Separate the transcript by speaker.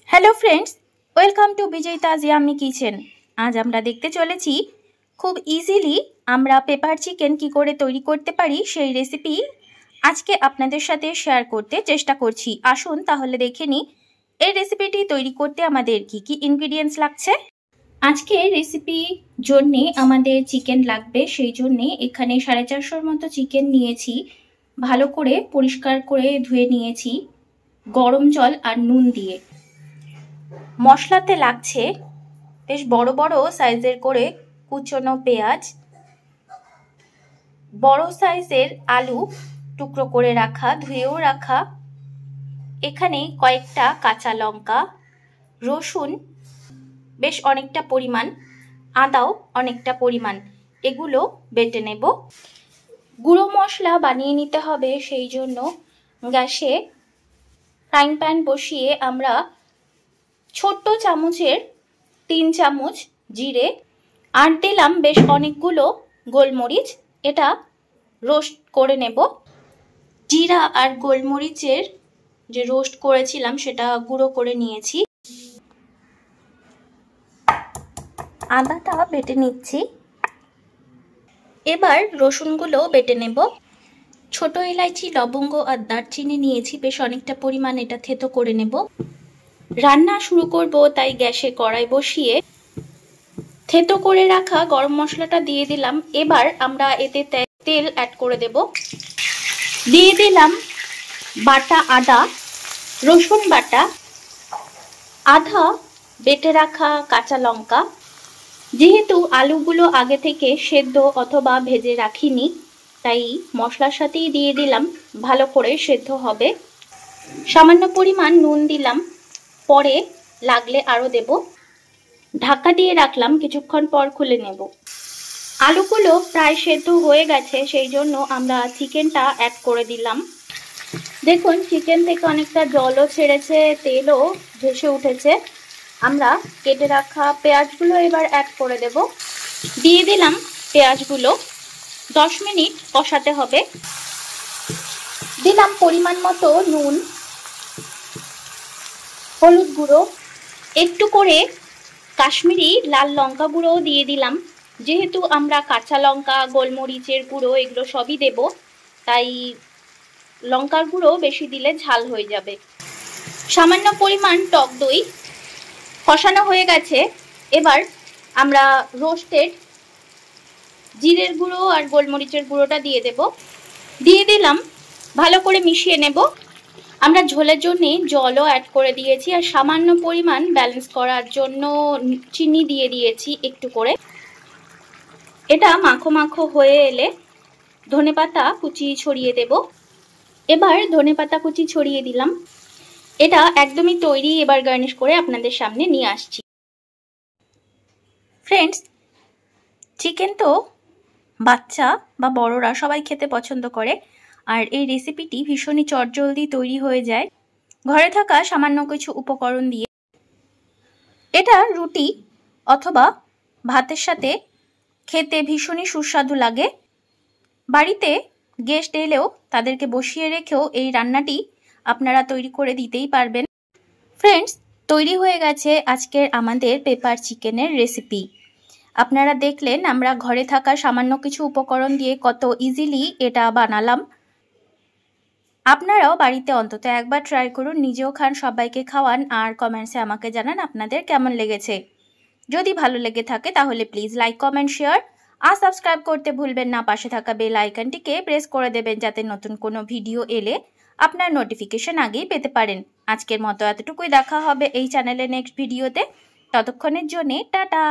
Speaker 1: Hello friends, welcome to বিজয়িতাজ yummy kitchen. আজ আমরা দেখতে চলেছি খুব ইজিলি আমরা পেপার চিকেন কি করে তৈরি করতে পারি সেই রেসিপি আজকে আপনাদের সাথে শেয়ার করতে চেষ্টা করছি। আসুন তাহলে দেখে নিই এই রেসিপিটি তৈরি করতে আমাদের কি কি ইনগ্রিডিয়েন্টস লাগছে। আজকে রেসিপি জন্যে আমাদের চিকেন লাগবে, সেই জন্যে এখানে 450 মতো চিকেন নিয়েছি। ভালো করে পরিষ্কার করে ধুয়ে নিয়েছি গরম জল আর নুন দিয়ে। মশলাতে লাগছে বেশ বড় বড় সাইজের করে কুচনো পেঁয়াজ, বড় সাইজের আলু টুকরো করে রাখা, ধুয়েও রাখা, এখানে কয়েকটা কাঁচা লঙ্কা, রসুন বেশ অনেকটা পরিমাণ, আদাও অনেকটা পরিমাণ, এগুলো বেটে নেব। গুঁড়ো মশলা বানিয়ে নিতে হবে, সেই জন্য গ্যাসে ফ্রাইং প্যান বসিয়ে আমরা ছোট্ট চামচের 3 চামচ জিরে আর দিলাম বেশ অনেকগুলো গোলমরিচ, এটা রোস্ট করে নেব। জিরা আর গোলমরিচের যে রোস্ট করেছিলাম সেটা গুঁড়ো করে নিয়েছি। আদাটা বেটে নিচ্ছি। এবার রসুনগুলো বেটে নেব। ছোট এলাচি, লবঙ্গ আর দারচিনি নিয়েছি বেশ অনেকটা পরিমাণ, এটা থেতো করে নেব। রান্না শুরু করব, তাই গ্যাসে কড়াই বসিয়ে থেতো করে রাখা গরম মশলাটা দিয়ে দিলাম। এবার আমরা এতে তেল অ্যাড করে দেব। দিয়ে দিলাম বাটা আদা, রসুন বাটা, আধা বেটে রাখা কাঁচা লঙ্কা। যেহেতু আলুগুলো আগে থেকে সেদ্ধ অথবা ভেজে রাখিনি, তাই মশলার সাথেই দিয়ে দিলাম, ভালো করে সেদ্ধ হবে। সামান্য পরিমাণ নুন দিলাম, পরে লাগলে আরও দেব। ঢাকা দিয়ে রাখলাম, কিছুক্ষণ পর খুলে নেব। আলুগুলো প্রায় সেদ্ধ হয়ে গেছে, সেই জন্য আমরা চিকেনটা অ্যাড করে দিলাম। দেখুন চিকেন থেকে অনেকটা জলও ছেড়েছে, তেলও ভেসে উঠেছে। আমরা কেটে রাখা পেঁয়াজগুলো এবার অ্যাড করে দেব। দিয়ে দিলাম পেঁয়াজগুলো, 10 মিনিট কষাতে হবে। দিলাম পরিমাণ মতো নুন, হলুদ গুঁড়ো, একটু করে কাশ্মীরি লাল লঙ্কা গুঁড়ো দিয়ে দিলাম। যেহেতু আমরা কাঁচা লঙ্কা, গোলমরিচের গুঁড়ো এগুলো সবই দেব, তাই লঙ্কার গুঁড়ো বেশি দিলে ঝাল হয়ে যাবে। সামান্য পরিমাণ টক দই। কষানো হয়ে গেছে, এবার আমরা রোস্টেড জিরের গুঁড়ো আর গোলমরিচের গুঁড়োটা দিয়ে দেব। দিয়ে দিলাম, ভালো করে মিশিয়ে নেব। আমরা ঝোলের জন্য জলও অ্যাড করে দিয়েছি, আর সামান্য পরিমাণ ব্যালেন্স করার জন্য চিনি দিয়ে দিয়েছি একটু করে। এটা মাখো মাখো হয়ে এলে ধনেপাতা কুচি ছড়িয়ে দেব। এবার ধনেপাতা কুচি ছড়িয়ে দিলাম। এটা একদমই তৈরি, এবার গার্নিশ করে আপনাদের সামনে নিয়ে আসছি। ফ্রেন্ডস, চিকেন তো বাচ্চা বা বড়রা সবাই খেতে পছন্দ করে, আর এই রেসিপিটি ভীষণই চটজলদি তৈরি হয়ে যায় ঘরে থাকা সামান্য কিছু উপকরণ দিয়ে। এটা রুটি অথবা ভাতের সাথে খেতে ভীষণই সুস্বাদু লাগে। বাড়িতে গেস্ট এলেও তাদেরকে বসিয়ে রেখেও এই রান্নাটি আপনারা তৈরি করে দিতেই পারবেন। ফ্রেন্ডস, তৈরি হয়ে গেছে আজকের আমাদের পেপার চিকেনের রেসিপি। আপনারা দেখলেন আমরা ঘরে থাকা সামান্য কিছু উপকরণ দিয়ে কত ইজিলি এটা বানালাম। আপনারাও বাড়িতে অন্তত একবার ট্রাই করুন, নিজেও খান, সবাইকে খাওয়ান, আর কমেন্টসে আমাকে জানান আপনাদের কেমন লেগেছে। যদি ভালো লেগে থাকে তাহলে প্লিজ লাইক, কমেন্ট, শেয়ার আর সাবস্ক্রাইব করতে ভুলবেন না। পাশে থাকা বেল আইকনটিকে প্রেস করে দেবেন, যাতে নতুন কোনো ভিডিও এলে আপনার নোটিফিকেশন আগেই পেতে পারেন। আজকের মতো এতটুকুই, দেখা হবে এই চ্যানেলে নেক্সট ভিডিওতে। ততক্ষণের জন্যে টাটা।